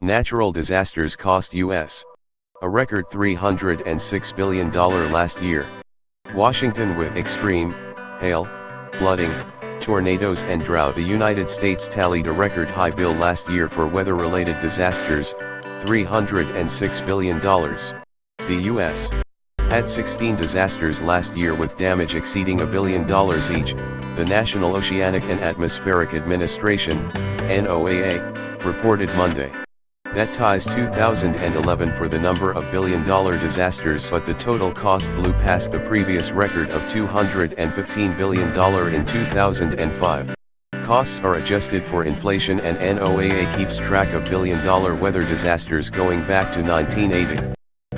Natural disasters cost U.S. a record $306 billion last year. Washington with extreme hail, flooding, tornadoes and drought. The United States tallied a record high bill last year for weather-related disasters, $306 billion. The U.S. had 16 disasters last year with damage exceeding $1 billion each, the National Oceanic and Atmospheric Administration, NOAA, reported Monday. That ties 2011 for the number of billion-dollar disasters, but the total cost blew past the previous record of $215 billion in 2005. Costs are adjusted for inflation and NOAA keeps track of billion-dollar weather disasters going back to 1980.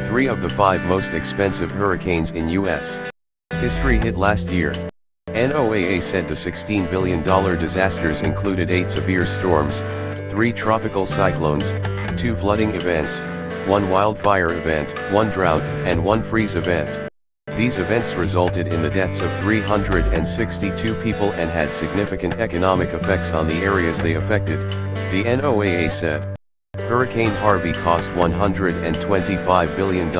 3 of the 5 most expensive hurricanes in U.S. history hit last year. NOAA said the $16 billion disasters included 8 severe storms, 3 tropical cyclones, 2 flooding events, 1 wildfire event, 1 drought, and 1 freeze event. These events resulted in the deaths of 362 people and had significant economic effects on the areas they affected, the NOAA said. Hurricane Harvey cost $125 billion,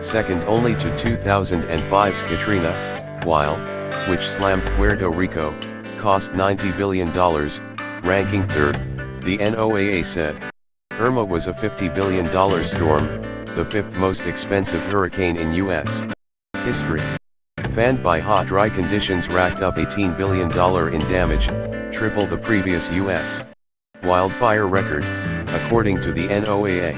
second only to 2005's Katrina, which slammed Puerto Rico, cost $90 billion, ranking third, the NOAA said. Irma was a $50 billion storm, the 5th most expensive hurricane in U.S. history. Fanned by hot dry conditions racked up $18 billion in damage, triple the previous U.S. wildfire record, according to the NOAA.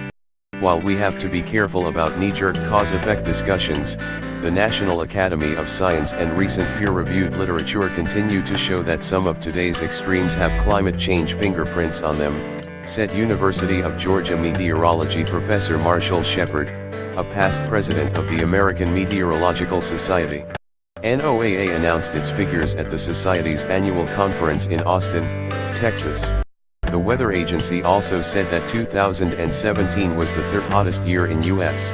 While we have to be careful about knee-jerk cause-effect discussions, the National Academy of Science and recent peer-reviewed literature continue to show that some of today's extremes have climate change fingerprints on them, said University of Georgia meteorology professor Marshall Shepard, a past president of the American Meteorological Society. NOAA announced its figures at the Society's annual conference in Austin, Texas. The weather agency also said that 2017 was the 3rd hottest year in U.S.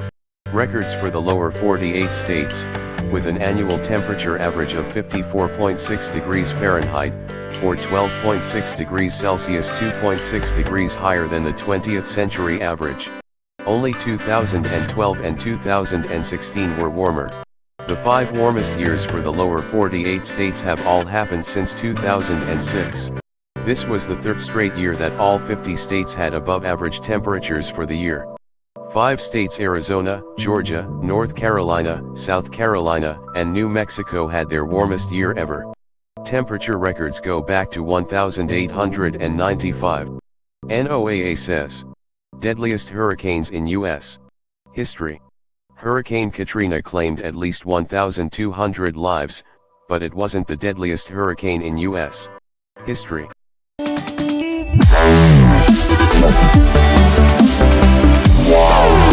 records for the lower 48 states, with an annual temperature average of 54.6 degrees Fahrenheit, or 12.6 degrees Celsius, 2.6 degrees higher than the 20th century average. Only 2012 and 2016 were warmer. The 5 warmest years for the lower 48 states have all happened since 2006. This was the 3rd straight year that all 50 states had above-average temperatures for the year. 5 states, Arizona, Georgia, North Carolina, South Carolina, and New Mexico, had their warmest year ever. Temperature records go back to 1895. NOAA says. Deadliest hurricanes in U.S. history. Hurricane Katrina claimed at least 1,200 lives, but it wasn't the deadliest hurricane in U.S. history. Wow.